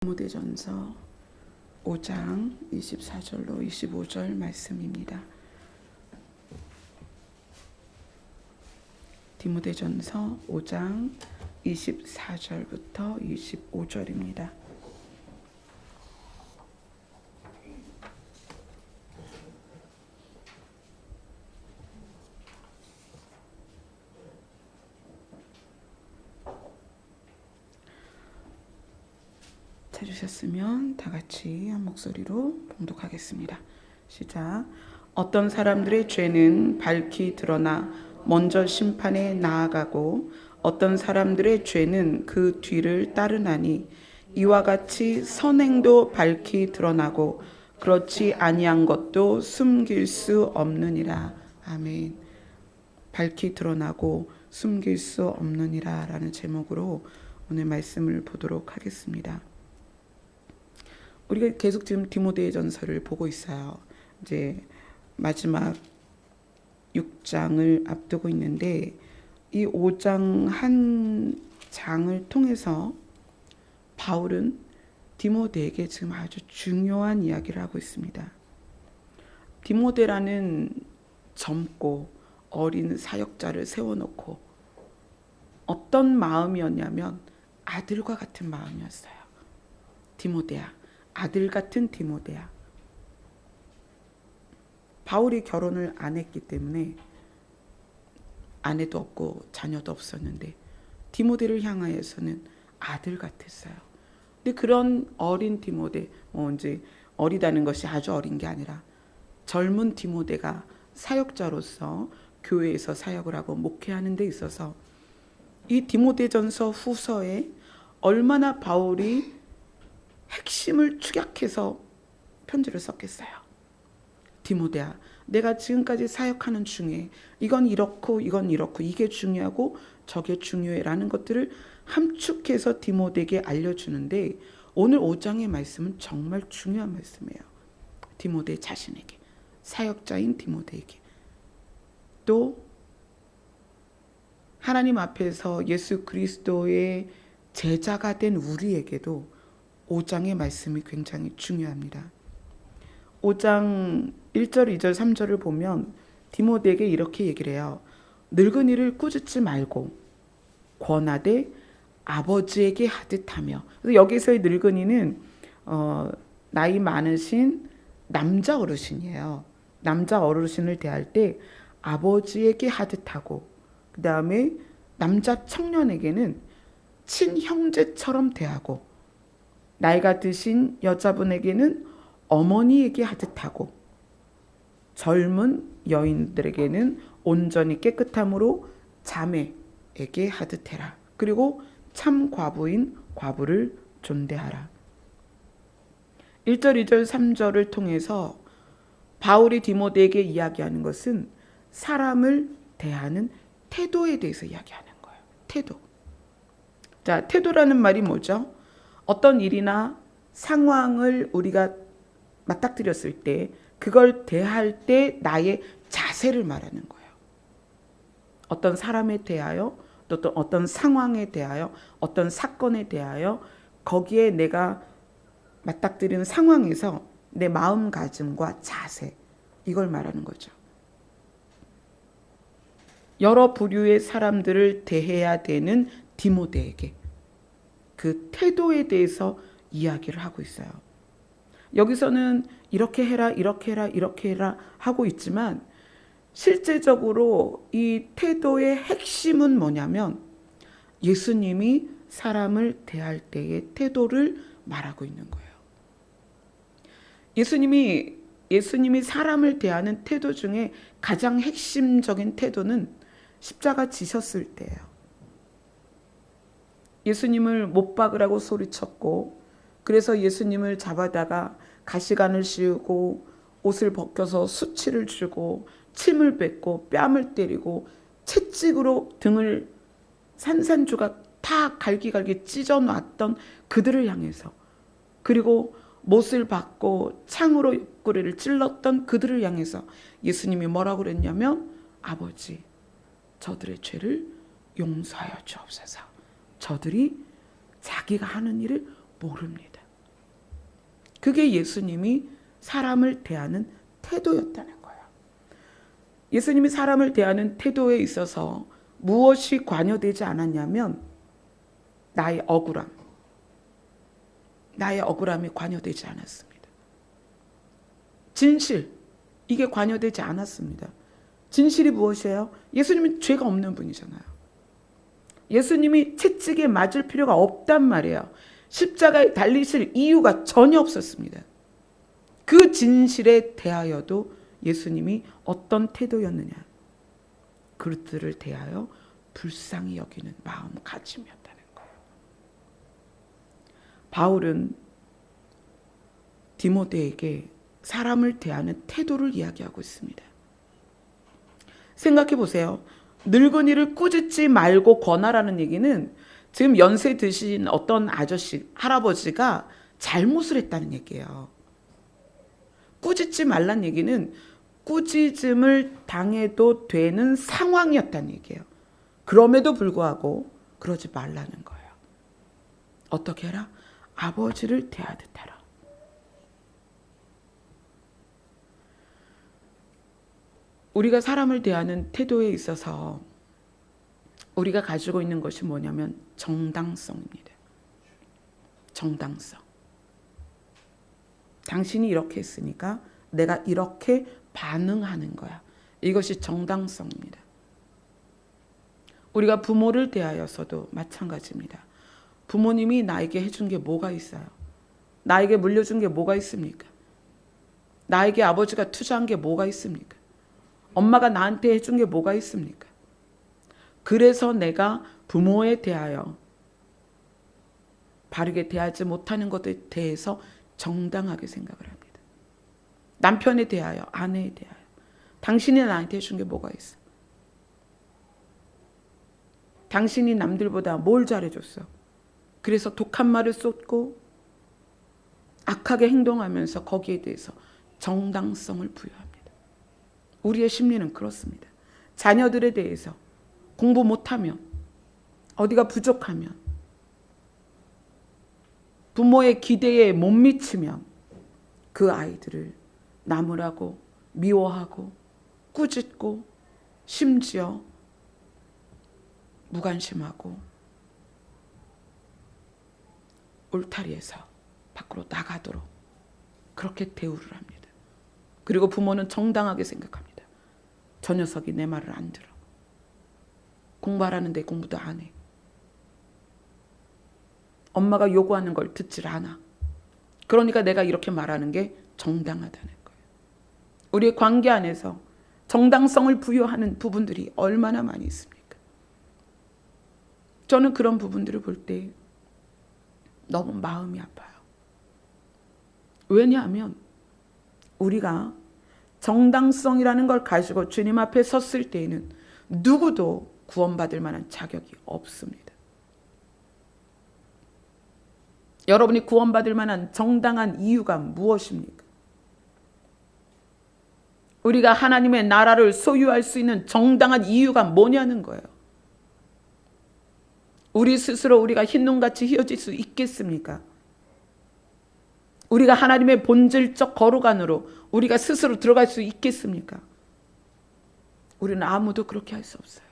디모데전서 5장 24절로 25절 말씀입니다. 디모데전서 5장 24절부터 25절입니다. 찾으셨으면 다 같이 한 목소리로 봉독하겠습니다. 시작. 어떤 사람들의 죄는 밝히 드러나 먼저 심판에 나아가고 어떤 사람들의 죄는 그 뒤를 따르나니 이와 같이 선행도 밝히 드러나고 그렇지 아니한 것도 숨길 수 없느니라. 아멘. 밝히 드러나고 숨길 수 없느니라 라는 제목으로 오늘 말씀을 보도록 하겠습니다. 우리가 계속 지금 디모데전서를 보고 있어요. 이제 마지막 6장을 앞두고 있는데 이 5장 한 장을 통해서 바울은 디모데에게 지금 아주 중요한 이야기를 하고 있습니다. 디모데라는 젊고 어린 사역자를 세워놓고 어떤 마음이었냐면 아들과 같은 마음이었어요. 디모데야. 아들 같은 디모데야. 바울이 결혼을 안 했기 때문에 아내도 없고 자녀도 없었는데 디모데를 향하여서는 아들 같았어요. 근데 그런 어린 디모데, 이제 어리다는 것이 아주 어린 게 아니라 젊은 디모데가 사역자로서 교회에서 사역을 하고 목회하는 데 있어서 이 디모데전서 후서에 얼마나 바울이 핵심을 축약해서 편지를 썼겠어요. 디모데야, 내가 지금까지 사역하는 중에 이건 이렇고 이건 이렇고 이게 중요하고 저게 중요해라는 것들을 함축해서 디모데에게 알려주는데 오늘 5장의 말씀은 정말 중요한 말씀이에요. 디모데 자신에게, 사역자인 디모데에게, 또 하나님 앞에서 예수 그리스도의 제자가 된 우리에게도 5장의 말씀이 굉장히 중요합니다. 5장 1절, 2절, 3절을 보면 디모데에게 이렇게 얘기를 해요. 늙은이를 꾸짖지 말고 권하되 아버지에게 하듯 하며. 그래서 여기서의 늙은이는 나이 많으신 남자 어르신이에요. 남자 어르신을 대할 때 아버지에게 하듯 하고, 그 다음에 남자 청년에게는 친형제처럼 대하고, 나이가 드신 여자분에게는 어머니에게 하듯 하고, 젊은 여인들에게는 온전히 깨끗함으로 자매에게 하듯 해라. 그리고 참 과부인 과부를 존대하라. 1절, 2절, 3절을 통해서 바울이 디모데에게 이야기하는 것은 사람을 대하는 태도에 대해서 이야기하는 거예요. 태도. 자, 태도라는 말이 뭐죠? 어떤 일이나 상황을 우리가 맞닥뜨렸을 때 그걸 대할 때 나의 자세를 말하는 거예요. 어떤 사람에 대하여, 또 어떤 상황에 대하여, 어떤 사건에 대하여 거기에 내가 맞닥뜨리는 상황에서 내 마음가짐과 자세, 이걸 말하는 거죠. 여러 부류의 사람들을 대해야 되는 디모데에게 그 태도에 대해서 이야기를 하고 있어요. 여기서는 이렇게 해라, 이렇게 해라, 이렇게 해라 하고 있지만 실제적으로 이 태도의 핵심은 뭐냐면 예수님이 사람을 대할 때의 태도를 말하고 있는 거예요. 예수님이 사람을 대하는 태도 중에 가장 핵심적인 태도는 십자가 지셨을 때예요. 예수님을 못 박으라고 소리쳤고, 그래서 예수님을 잡아다가 가시관을 씌우고 옷을 벗겨서 수치를 주고 침을 뱉고 뺨을 때리고 채찍으로 등을 산산조각 다 갈기갈기 찢어놨던 그들을 향해서, 그리고 못을 박고 창으로 옆구리를 찔렀던 그들을 향해서 예수님이 뭐라고 그랬냐면, 아버지, 저들의 죄를 용서하여 주옵소서. 저들이 자기가 하는 일을 모릅니다. 그게 예수님이 사람을 대하는 태도였다는 거예요. 예수님이 사람을 대하는 태도에 있어서 무엇이 관여되지 않았냐면 나의 억울함이 관여되지 않았습니다. 진실, 이게 관여되지 않았습니다. 진실이 무엇이에요? 예수님은 죄가 없는 분이잖아요. 예수님이 채찍에 맞을 필요가 없단 말이에요. 십자가에 달리실 이유가 전혀 없었습니다. 그 진실에 대하여도 예수님이 어떤 태도였느냐? 그들을 대하여 불쌍히 여기는 마음가짐이었다는 거예요. 바울은 디모데에게 사람을 대하는 태도를 이야기하고 있습니다. 생각해 보세요. 늙은이를 꾸짖지 말고 권하라는 얘기는 지금 연세 드신 어떤 아저씨, 할아버지가 잘못을 했다는 얘기예요. 꾸짖지 말란 얘기는 꾸짖음을 당해도 되는 상황이었다는 얘기예요. 그럼에도 불구하고 그러지 말라는 거예요. 어떻게 해라? 아버지를 대하듯 해라. 우리가 사람을 대하는 태도에 있어서 우리가 가지고 있는 것이 뭐냐면 정당성입니다. 정당성. 당신이 이렇게 했으니까 내가 이렇게 반응하는 거야. 이것이 정당성입니다. 우리가 부모를 대하여서도 마찬가지입니다. 부모님이 나에게 해준 게 뭐가 있어요? 나에게 물려준 게 뭐가 있습니까? 나에게 아버지가 투자한 게 뭐가 있습니까? 엄마가 나한테 해준 게 뭐가 있습니까? 그래서 내가 부모에 대하여 바르게 대하지 못하는 것에 대해서 정당하게 생각을 합니다. 남편에 대하여, 아내에 대하여 당신이 나한테 해준 게 뭐가 있어? 당신이 남들보다 뭘 잘해줬어? 그래서 독한 말을 쏟고 악하게 행동하면서 거기에 대해서 정당성을 부여합니다. 우리의 심리는 그렇습니다. 자녀들에 대해서 공부 못하면, 어디가 부족하면, 부모의 기대에 못 미치면 그 아이들을 나무라고 미워하고 꾸짖고 심지어 무관심하고 울타리에서 밖으로 나가도록 그렇게 대우를 합니다. 그리고 부모는 정당하게 생각합니다. 저 녀석이 내 말을 안 들어. 공부하라는데 공부도 안 해. 엄마가 요구하는 걸 듣질 않아. 그러니까 내가 이렇게 말하는 게 정당하다는 거예요. 우리의 관계 안에서 정당성을 부여하는 부분들이 얼마나 많이 있습니까? 저는 그런 부분들을 볼 때 너무 마음이 아파요. 왜냐하면 우리가 정당성이라는 걸 가지고 주님 앞에 섰을 때에는 누구도 구원받을 만한 자격이 없습니다. 여러분이 구원받을 만한 정당한 이유가 무엇입니까? 우리가 하나님의 나라를 소유할 수 있는 정당한 이유가 뭐냐는 거예요. 우리 스스로 우리가 흰눈같이 휘어질 수 있겠습니까? 우리가 하나님의 본질적 거룩 안으로 우리가 스스로 들어갈 수 있겠습니까? 우리는 아무도 그렇게 할 수 없어요.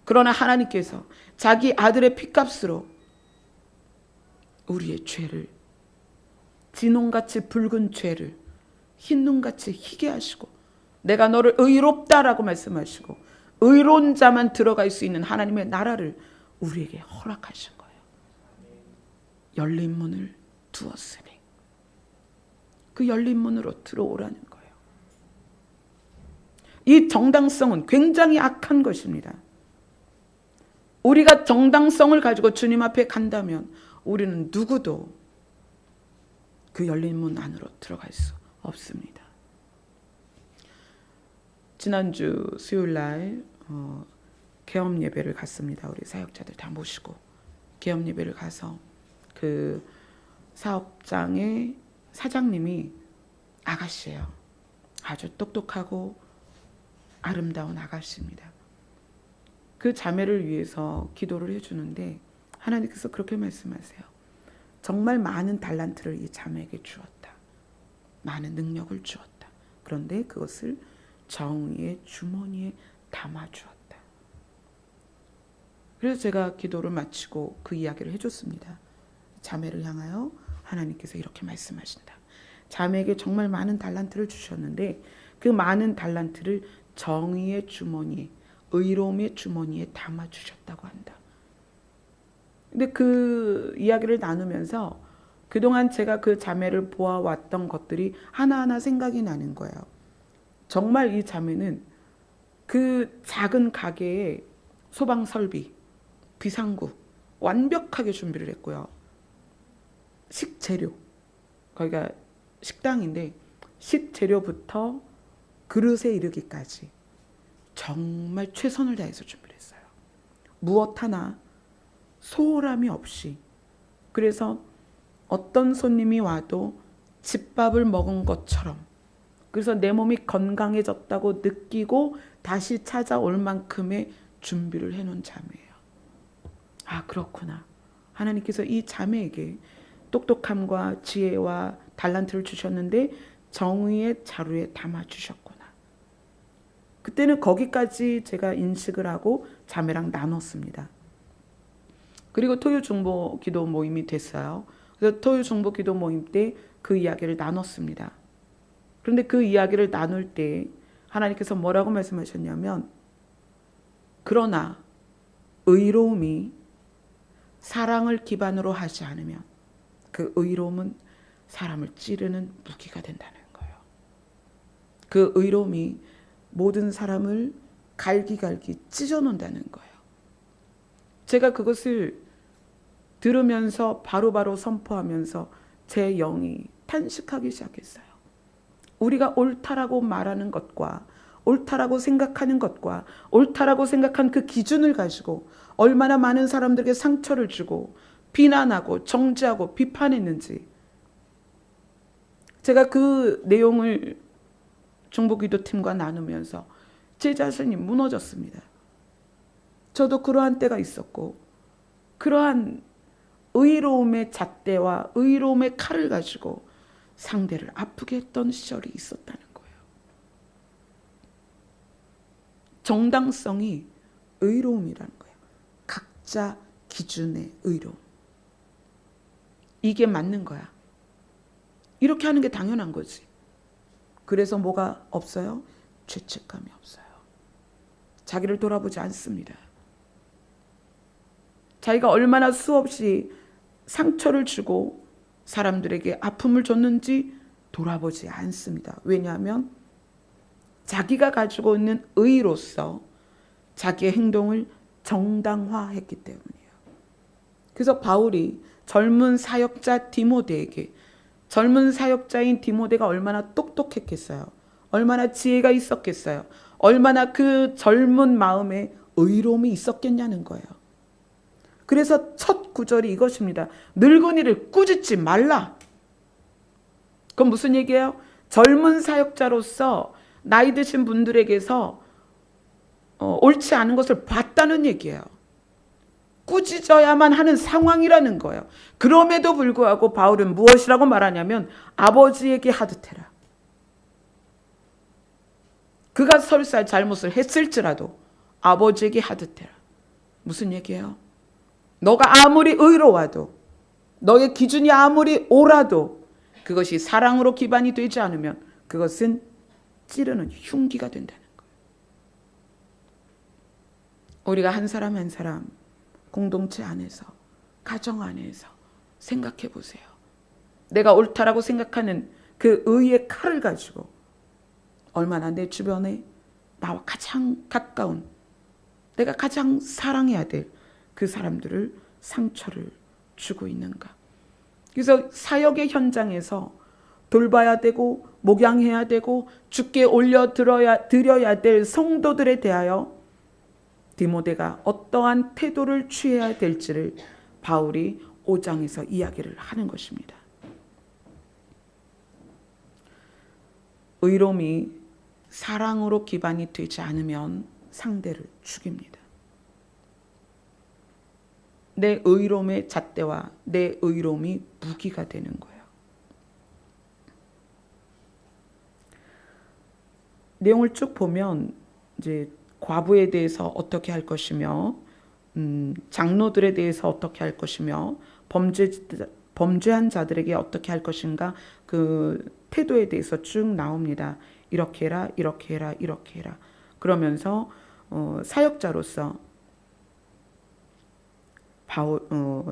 그러나 하나님께서 자기 아들의 피값으로 우리의 죄를, 진홍같이 붉은 죄를 흰눈같이 희게 하시고 내가 너를 의롭다라고 말씀하시고 의로운 자만 들어갈 수 있는 하나님의 나라를 우리에게 허락하신 거예요. 열린 문을 두었으니 그 열린 문으로 들어오라는 거예요. 이 정당성은 굉장히 악한 것입니다. 우리가 정당성을 가지고 주님 앞에 간다면 우리는 누구도 그 열린 문 안으로 들어갈 수 없습니다. 지난주 수요일 날 개업 예배를 갔습니다. 우리 사역자들 다 모시고 개업 예배를 가서 그 사업장의 사장님이 아가씨예요. 아주 똑똑하고 아름다운 아가씨입니다. 그 자매를 위해서 기도를 해주는데 하나님께서 그렇게 말씀하세요. 정말 많은 달란트를 이 자매에게 주었다. 많은 능력을 주었다. 그런데 그것을 정의의 주머니에 담아주었다. 그래서 제가 기도를 마치고 그 이야기를 해줬습니다. 자매를 향하여 하나님께서 이렇게 말씀하신다. 자매에게 정말 많은 달란트를 주셨는데 그 많은 달란트를 정의의 주머니에, 의로움의 주머니에 담아주셨다고 한다. 근데 그 이야기를 나누면서 그동안 제가 그 자매를 보아왔던 것들이 하나하나 생각이 나는 거예요. 정말 이 자매는 그 작은 가게에 소방 설비, 비상구 완벽하게 준비를 했고요. 식재료, 거기가 식당인데 식재료부터 그릇에 이르기까지 정말 최선을 다해서 준비를 했어요. 무엇 하나 소홀함이 없이. 그래서 어떤 손님이 와도 집밥을 먹은 것처럼, 그래서 내 몸이 건강해졌다고 느끼고 다시 찾아올 만큼의 준비를 해놓은 자매예요. 아, 그렇구나. 하나님께서 이 자매에게 똑똑함과 지혜와 달란트를 주셨는데 정의의 자루에 담아주셨구나. 그때는 거기까지 제가 인식을 하고 자매랑 나눴습니다. 그리고 토요 중보 기도 모임이 됐어요. 그래서 토요 중보 기도 모임 때 그 이야기를 나눴습니다. 그런데 그 이야기를 나눌 때 하나님께서 뭐라고 말씀하셨냐면, 그러나 의로움이 사랑을 기반으로 하지 않으면 그 의로움은 사람을 찌르는 무기가 된다는 거예요. 그 의로움이 모든 사람을 갈기갈기 찢어놓는다는 거예요. 제가 그것을 들으면서 바로바로 선포하면서 제 영이 탄식하기 시작했어요. 우리가 옳다라고 말하는 것과 옳다라고 생각하는 것과 옳다라고 생각한 그 기준을 가지고 얼마나 많은 사람들에게 상처를 주고 비난하고 정죄하고 비판했는지, 제가 그 내용을 중보기도팀과 나누면서 제 자신이 무너졌습니다. 저도 그러한 때가 있었고 그러한 의로움의 잣대와 의로움의 칼을 가지고 상대를 아프게 했던 시절이 있었다는 거예요. 정당성이 의로움이라는 거예요. 각자 기준의 의로움. 이게 맞는 거야. 이렇게 하는 게 당연한 거지. 그래서 뭐가 없어요? 죄책감이 없어요. 자기를 돌아보지 않습니다. 자기가 얼마나 수없이 상처를 주고 사람들에게 아픔을 줬는지 돌아보지 않습니다. 왜냐하면 자기가 가지고 있는 의로서 자기의 행동을 정당화했기 때문이에요. 그래서 바울이 젊은 사역자 디모데에게, 젊은 사역자인 디모데가 얼마나 똑똑했겠어요. 얼마나 지혜가 있었겠어요. 얼마나 그 젊은 마음에 의로움이 있었겠냐는 거예요. 그래서 첫 구절이 이것입니다. 늙은이를 꾸짖지 말라. 그건 무슨 얘기예요? 젊은 사역자로서 나이 드신 분들에게서 옳지 않은 것을 봤다는 얘기예요. 꾸짖어야만 하는 상황이라는 거예요. 그럼에도 불구하고 바울은 무엇이라고 말하냐면 아버지에게 하듯해라. 그가 설사 잘못을 했을지라도 아버지에게 하듯해라. 무슨 얘기예요? 너가 아무리 의로워도, 너의 기준이 아무리 옳아도 그것이 사랑으로 기반이 되지 않으면 그것은 찌르는 흉기가 된다는 거예요. 우리가 한 사람 한 사람 공동체 안에서, 가정 안에서 생각해 보세요. 내가 옳다라고 생각하는 그 의의 칼을 가지고 얼마나 내 주변에 나와 가장 가까운, 내가 가장 사랑해야 될 그 사람들을 상처를 주고 있는가. 그래서 사역의 현장에서 돌봐야 되고 목양해야 되고 주께 드려야 될 성도들에 대하여 디모데가 어떠한 태도를 취해야 될지를 바울이 5장에서 이야기를 하는 것입니다. 의로움이 사랑으로 기반이 되지 않으면 상대를 죽입니다. 내 의로움의 잣대와 내 의로움이 무기가 되는 거예요. 내용을 쭉 보면 이제 과부에 대해서 어떻게 할 것이며 장로들에 대해서 어떻게 할 것이며 범죄한 자들에게 어떻게 할 것인가, 그 태도에 대해서 쭉 나옵니다. 이렇게 해라, 이렇게 해라, 이렇게 해라. 그러면서 사역자로서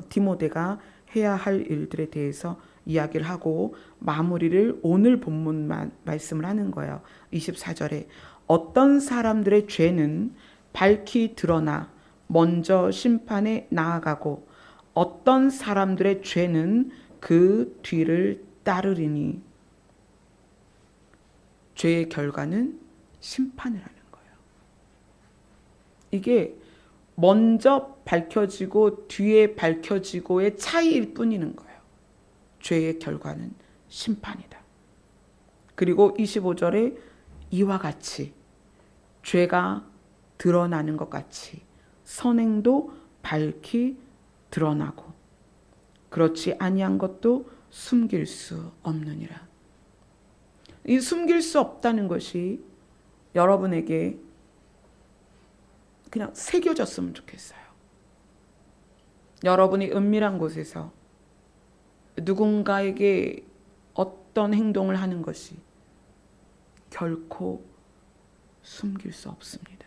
디모데가 해야 할 일들에 대해서 이야기를 하고 마무리를 오늘 본문 말씀을 하는 거예요. 24절에 어떤 사람들의 죄는 밝히 드러나 먼저 심판에 나아가고 어떤 사람들의 죄는 그 뒤를 따르리니 죄의 결과는 심판을 하는 거예요. 이게 먼저 밝혀지고 뒤에 밝혀지고의 차이일 뿐이는 거예요. 죄의 결과는 심판이다. 그리고 25절에 이와 같이 죄가 드러나는 것 같이 선행도 밝히 드러나고 그렇지 아니한 것도 숨길 수 없느니라. 이 숨길 수 없다는 것이 여러분에게 그냥 새겨졌으면 좋겠어요. 여러분이 은밀한 곳에서 누군가에게 어떤 행동을 하는 것이 결코 숨길 수 없습니다.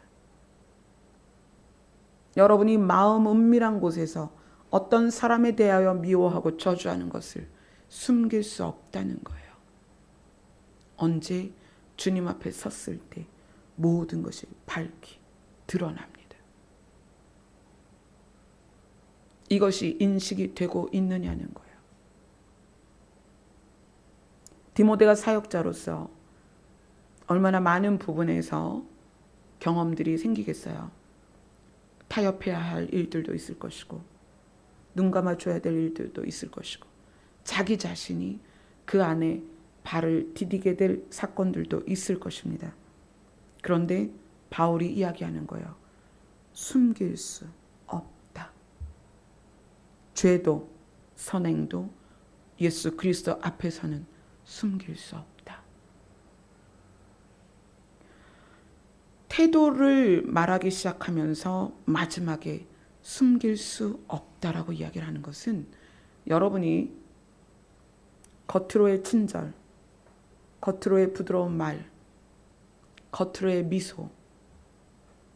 여러분이 마음 은밀한 곳에서 어떤 사람에 대하여 미워하고 저주하는 것을 숨길 수 없다는 거예요. 언제 주님 앞에 섰을 때 모든 것이 밝히 드러납니다. 이것이 인식이 되고 있느냐는 거예요. 디모데가 사역자로서 얼마나 많은 부분에서 경험들이 생기겠어요. 타협해야 할 일들도 있을 것이고 눈 감아줘야 될 일들도 있을 것이고 자기 자신이 그 안에 발을 디디게 될 사건들도 있을 것입니다. 그런데 바울이 이야기하는 거예요. 숨길 수 없다. 죄도 선행도 예수 그리스도 앞에서는 숨길 수 없다. 태도를 말하기 시작하면서 마지막에 숨길 수 없다라고 이야기를 하는 것은 여러분이 겉으로의 친절, 겉으로의 부드러운 말, 겉으로의 미소,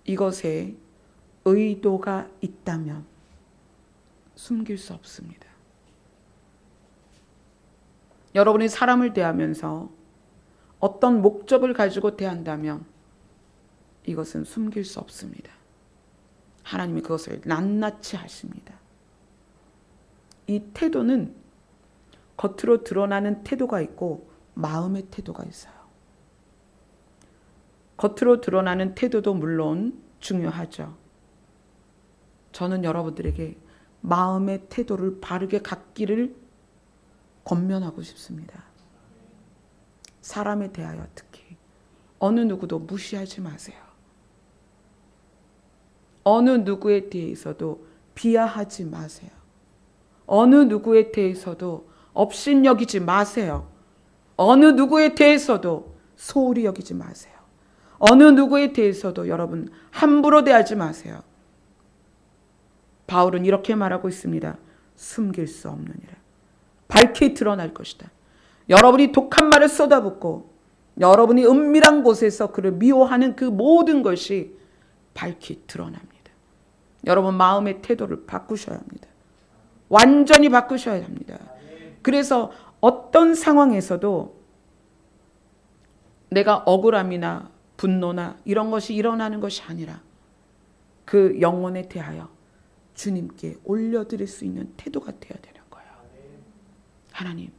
이것에 의도가 있다면 숨길 수 없습니다. 여러분이 사람을 대하면서 어떤 목적을 가지고 대한다면 이것은 숨길 수 없습니다. 하나님이 그것을 낱낱이 하십니다. 이 태도는 겉으로 드러나는 태도가 있고 마음의 태도가 있어요. 겉으로 드러나는 태도도 물론 중요하죠. 저는 여러분들에게 마음의 태도를 바르게 갖기를 권면하고 싶습니다. 사람에 대하여 특히 어느 누구도 무시하지 마세요. 어느 누구에 대해서도 비하하지 마세요. 어느 누구에 대해서도 업신여기지 마세요. 어느 누구에 대해서도 소홀히 여기지 마세요. 어느 누구에 대해서도 여러분 함부로 대하지 마세요. 바울은 이렇게 말하고 있습니다. 숨길 수 없느니라. 밝히 드러날 것이다. 여러분이 독한 말을 쏟아붓고 여러분이 은밀한 곳에서 그를 미워하는 그 모든 것이 밝히 드러납니다. 여러분 마음의 태도를 바꾸셔야 합니다. 완전히 바꾸셔야 합니다. 그래서 어떤 상황에서도 내가 억울함이나 분노나 이런 것이 일어나는 것이 아니라 그 영혼에 대하여 주님께 올려드릴 수 있는 태도가 되어야 되는 거예요. 하나님,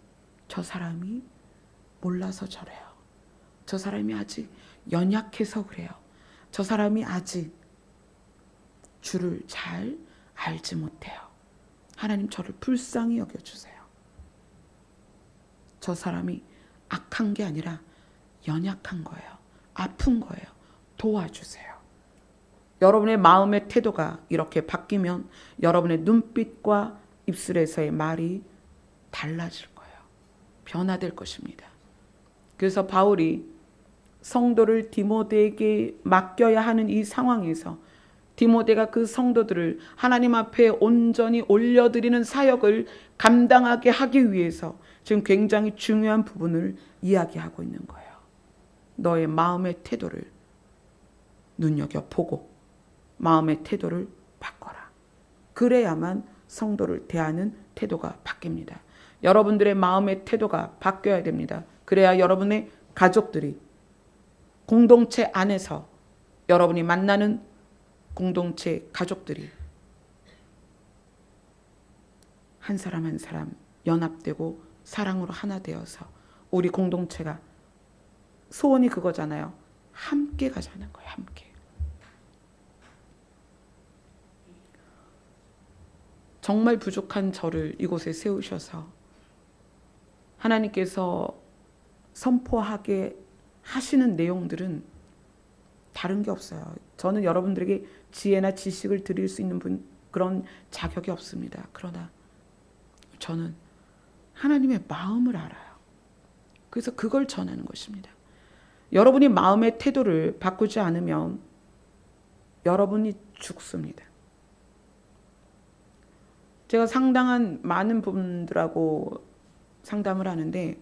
저 사람이 몰라서 저래요. 저 사람이 아직 연약해서 그래요. 저 사람이 아직 주를 잘 알지 못해요. 하나님, 저를 불쌍히 여겨주세요. 저 사람이 악한 게 아니라 연약한 거예요. 아픈 거예요. 도와주세요. 여러분의 마음의 태도가 이렇게 바뀌면 여러분의 눈빛과 입술에서의 말이 달라질 거예요. 변화될 것입니다. 그래서 바울이 성도를 디모데에게 맡겨야 하는 이 상황에서 디모데가 그 성도들을 하나님 앞에 온전히 올려드리는 사역을 감당하게 하기 위해서 지금 굉장히 중요한 부분을 이야기하고 있는 거예요. 너의 마음의 태도를 눈여겨보고 마음의 태도를 바꿔라. 그래야만 성도를 대하는 태도가 바뀝니다. 여러분들의 마음의 태도가 바뀌어야 됩니다. 그래야 여러분의 가족들이 공동체 안에서 여러분이 만나는 공동체 가족들이 한 사람 한 사람 연합되고 사랑으로 하나 되어서 우리 공동체가 소원이 그거잖아요. 함께 가자는 거예요. 함께. 정말 부족한 저를 이곳에 세우셔서 하나님께서 선포하게 하시는 내용들은 다른 게 없어요. 저는 여러분들에게 지혜나 지식을 드릴 수 있는 그런 자격이 없습니다. 그러나 저는 하나님의 마음을 알아요. 그래서 그걸 전하는 것입니다. 여러분이 마음의 태도를 바꾸지 않으면 여러분이 죽습니다. 제가 상당한 많은 분들하고 상담을 하는데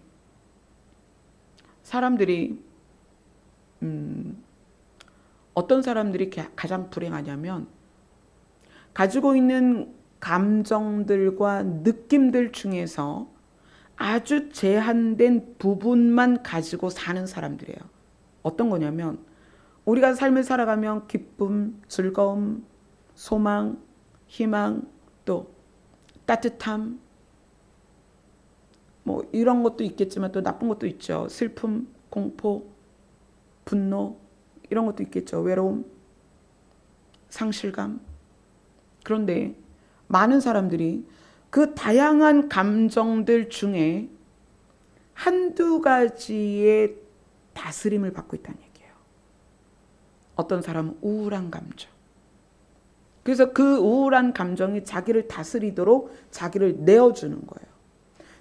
사람들이 어떤 사람들이 가장 불행하냐면 가지고 있는 감정들과 느낌들 중에서 아주 제한된 부분만 가지고 사는 사람들이에요. 어떤 거냐면 우리가 삶을 살아가면 기쁨, 즐거움, 소망, 희망, 또 따뜻함, 뭐 이런 것도 있겠지만 또 나쁜 것도 있죠. 슬픔, 공포, 분노 이런 것도 있겠죠. 외로움, 상실감. 그런데 많은 사람들이 그 다양한 감정들 중에 한두 가지의 다스림을 받고 있다는 얘기예요. 어떤 사람은 우울한 감정. 그래서 그 우울한 감정이 자기를 다스리도록 자기를 내어주는 거예요.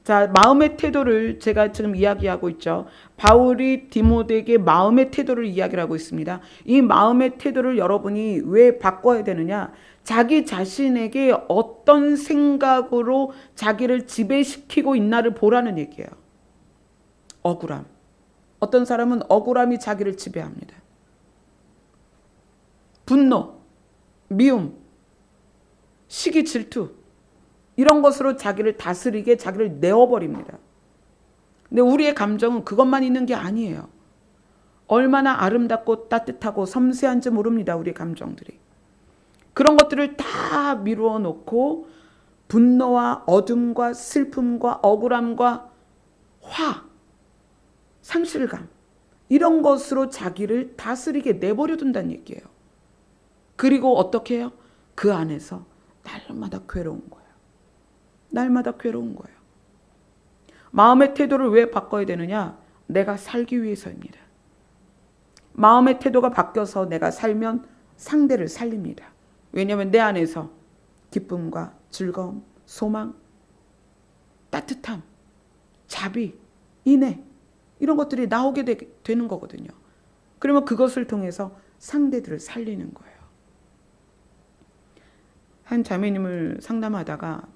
자, 마음의 태도를 제가 지금 이야기하고 있죠. 바울이 디모데에게 마음의 태도를 이야기를 하고 있습니다. 이 마음의 태도를 여러분이 왜 바꿔야 되느냐? 자기 자신에게 어떤 생각으로 자기를 지배시키고 있나를 보라는 얘기예요. 억울함. 어떤 사람은 억울함이 자기를 지배합니다. 분노, 미움, 시기, 질투 이런 것으로 자기를 다스리게 자기를 내어버립니다. 근데 우리의 감정은 그것만 있는 게 아니에요. 얼마나 아름답고 따뜻하고 섬세한지 모릅니다. 우리의 감정들이. 그런 것들을 다 미루어 놓고 분노와 어둠과 슬픔과 억울함과 화, 상실감 이런 것으로 자기를 다스리게 내버려 둔다는 얘기예요. 그리고 어떻게 해요? 그 안에서 날마다 괴로운 거예요. 날마다 괴로운 거예요. 마음의 태도를 왜 바꿔야 되느냐? 내가 살기 위해서입니다. 마음의 태도가 바뀌어서 내가 살면 상대를 살립니다. 왜냐하면 내 안에서 기쁨과 즐거움, 소망, 따뜻함, 자비, 인애 이런 것들이 나오게 되는 거거든요. 그러면 그것을 통해서 상대들을 살리는 거예요. 한 자매님을 상담하다가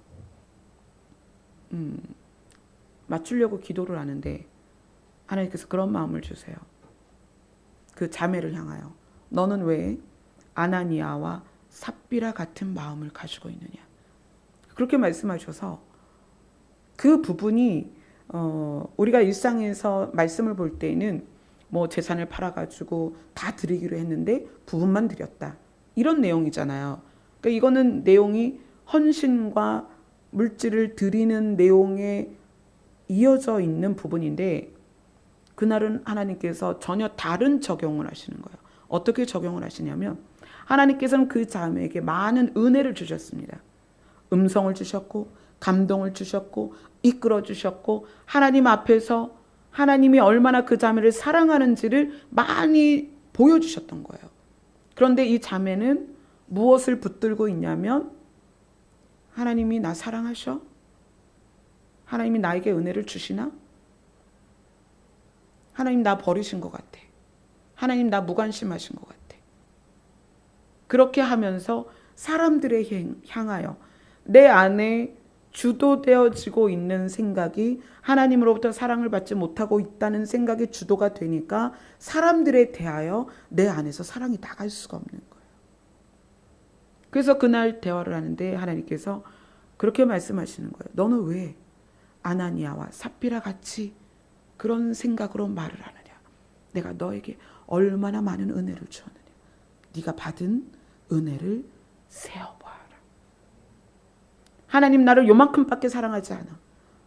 맞추려고 기도를 하는데 하나님께서 그런 마음을 주세요. 그 자매를 향하여 너는 왜 아나니아와 삽비라 같은 마음을 가지고 있느냐. 그렇게 말씀하셔서 그 부분이 우리가 일상에서 말씀을 볼 때는 뭐 재산을 팔아가지고 다 드리기로 했는데 부분만 드렸다. 이런 내용이잖아요. 그러니까 이거는 내용이 헌신과 물질을 드리는 내용에 이어져 있는 부분인데 그날은 하나님께서 전혀 다른 적용을 하시는 거예요. 어떻게 적용을 하시냐면 하나님께서는 그 자매에게 많은 은혜를 주셨습니다. 음성을 주셨고 감동을 주셨고 이끌어 주셨고 하나님 앞에서 하나님이 얼마나 그 자매를 사랑하는지를 많이 보여주셨던 거예요. 그런데 이 자매는 무엇을 붙들고 있냐면 하나님이 나 사랑하셔? 하나님이 나에게 은혜를 주시나? 하나님 나 버리신 것 같아. 하나님 나 무관심하신 것 같아. 그렇게 하면서 사람들에 향하여 내 안에 주도되어지고 있는 생각이 하나님으로부터 사랑을 받지 못하고 있다는 생각이 주도가 되니까 사람들에 대하여 내 안에서 사랑이 나갈 수가 없는 거예요. 그래서 그날 대화를 하는데 하나님께서 그렇게 말씀하시는 거예요. 너는 왜 아나니아와 삽비라 같이 그런 생각으로 말을 하느냐. 내가 너에게 얼마나 많은 은혜를 주었느냐. 네가 받은 은혜를 세어보아라. 하나님 나를 요만큼밖에 사랑하지 않아.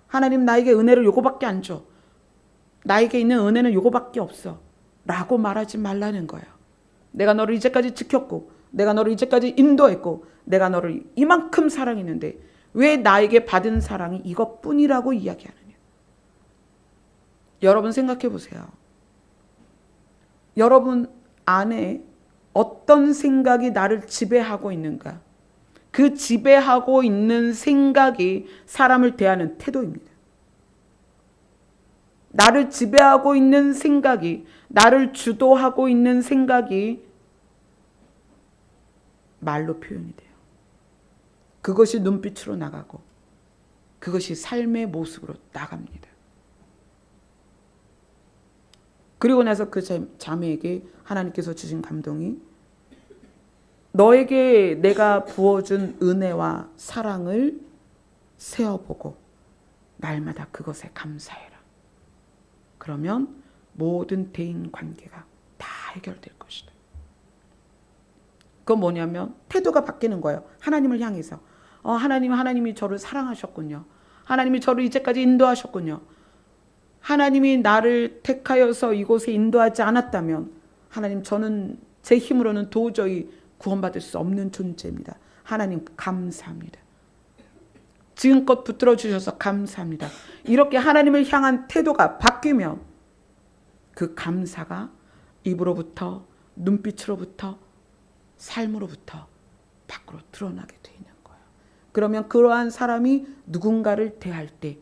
하나님 나에게 은혜를 요거밖에 안 줘. 나에게 있는 은혜는 요거밖에 없어. 라고 말하지 말라는 거예요. 내가 너를 이제까지 지켰고 내가 너를 이제까지 인도했고 내가 너를 이만큼 사랑했는데 왜 나에게 받은 사랑이 이것뿐이라고 이야기하느냐. 여러분 생각해 보세요. 여러분 안에 어떤 생각이 나를 지배하고 있는가? 그 지배하고 있는 생각이 사람을 대하는 태도입니다. 나를 지배하고 있는 생각이, 나를 주도하고 있는 생각이 말로 표현이 돼요. 그것이 눈빛으로 나가고 그것이 삶의 모습으로 나갑니다. 그리고 나서 그 자매에게 하나님께서 주신 감동이 너에게 내가 부어준 은혜와 사랑을 세어보고 날마다 그것에 감사해라. 그러면 모든 대인 관계가 다 해결될 것이다. 그건 뭐냐면 태도가 바뀌는 거예요. 하나님을 향해서. 하나님이 저를 사랑하셨군요. 하나님이 저를 이제까지 인도하셨군요. 하나님이 나를 택하여서 이곳에 인도하지 않았다면 하나님 저는 제 힘으로는 도저히 구원받을 수 없는 존재입니다. 하나님 감사합니다. 지금껏 붙들어 주셔서 감사합니다. 이렇게 하나님을 향한 태도가 바뀌면 그 감사가 입으로부터 눈빛으로부터 삶으로부터 밖으로 드러나게 되는 거예요. 그러면 그러한 사람이 누군가를 대할 때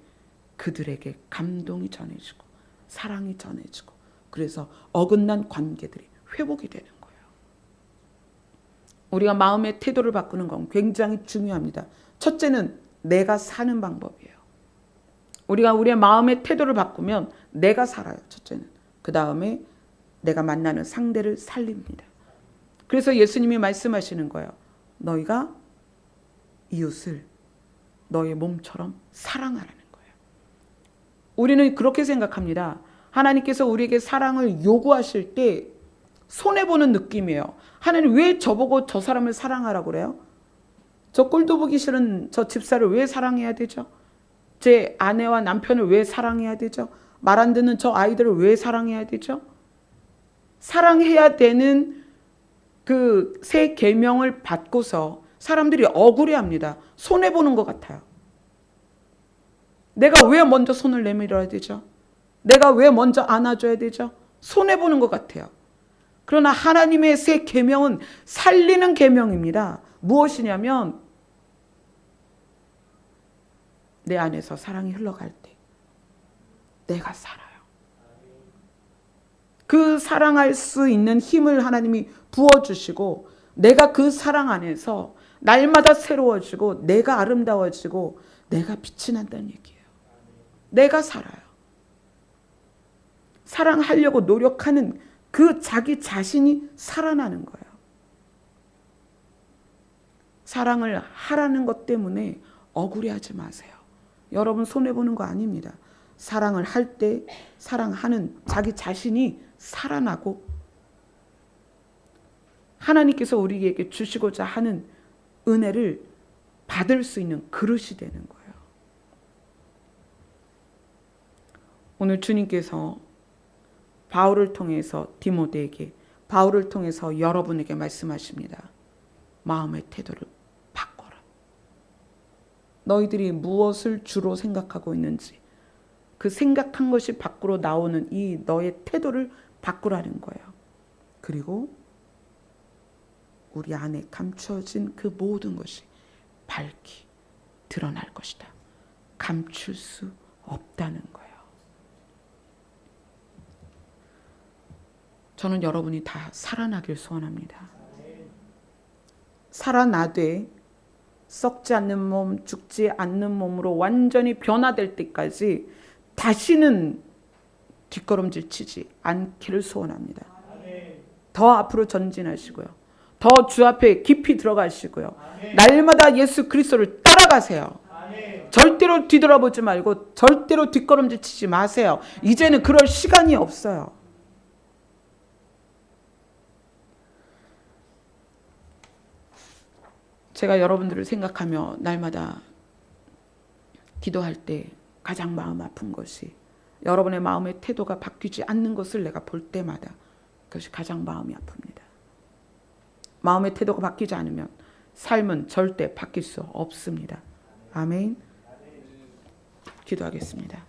그들에게 감동이 전해지고 사랑이 전해지고 그래서 어긋난 관계들이 회복이 되는 거예요. 우리가 마음의 태도를 바꾸는 건 굉장히 중요합니다. 첫째는 내가 사는 방법이에요. 우리가 우리의 마음의 태도를 바꾸면 내가 살아요. 첫째는. 그 다음에 내가 만나는 상대를 살립니다. 그래서 예수님이 말씀하시는 거예요. 너희가 이웃을 너의 몸처럼 사랑하라는 거예요. 우리는 그렇게 생각합니다. 하나님께서 우리에게 사랑을 요구하실 때 손해보는 느낌이에요. 하나님 왜 저보고 저 사람을 사랑하라고 그래요? 저 꼴도 보기 싫은 저 집사를 왜 사랑해야 되죠? 제 아내와 남편을 왜 사랑해야 되죠? 말 안 듣는 저 아이들을 왜 사랑해야 되죠? 사랑해야 되는 그 새 계명을 받고서 사람들이 억울해합니다. 손해보는 것 같아요. 내가 왜 먼저 손을 내밀어야 되죠? 내가 왜 먼저 안아줘야 되죠? 손해보는 것 같아요. 그러나 하나님의 새 계명은 살리는 계명입니다. 무엇이냐면 내 안에서 사랑이 흘러갈 때 내가 살아요. 그 사랑할 수 있는 힘을 하나님이 부어주시고 내가 그 사랑 안에서 날마다 새로워지고 내가 아름다워지고 내가 빛이 난다는 얘기예요. 내가 살아요. 사랑하려고 노력하는 그 자기 자신이 살아나는 거예요. 사랑을 하라는 것 때문에 억울해하지 마세요. 여러분 손해보는 거 아닙니다. 사랑을 할 때 사랑하는 자기 자신이 살아나고 하나님께서 우리에게 주시고자 하는 은혜를 받을 수 있는 그릇이 되는 거예요. 오늘 주님께서 바울을 통해서 디모데에게, 바울을 통해서 여러분에게 말씀하십니다. 마음의 태도를 바꿔라. 너희들이 무엇을 주로 생각하고 있는지 그 생각한 것이 밖으로 나오는 이 너의 태도를 바꾸라는 거예요. 그리고 우리 안에 감추어진 그 모든 것이 밝히 드러날 것이다. 감출 수 없다는 거예요. 저는 여러분이 다 살아나길 소원합니다. 살아나되 썩지 않는 몸, 죽지 않는 몸으로 완전히 변화될 때까지 다시는 뒷걸음질 치지 않기를 소원합니다. 더 앞으로 전진하시고요. 더 주 앞에 깊이 들어가시고요. 날마다 예수 그리스도를 따라가세요. 절대로 뒤돌아보지 말고 절대로 뒷걸음질 치지 마세요. 이제는 그럴 시간이 없어요. 제가 여러분들을 생각하며 날마다 기도할 때 가장 마음 아픈 것이 여러분의 마음의 태도가 바뀌지 않는 것을 내가 볼 때마다 그것이 가장 마음이 아픕니다. 마음의 태도가 바뀌지 않으면 삶은 절대 바뀔 수 없습니다. 아멘. 기도하겠습니다.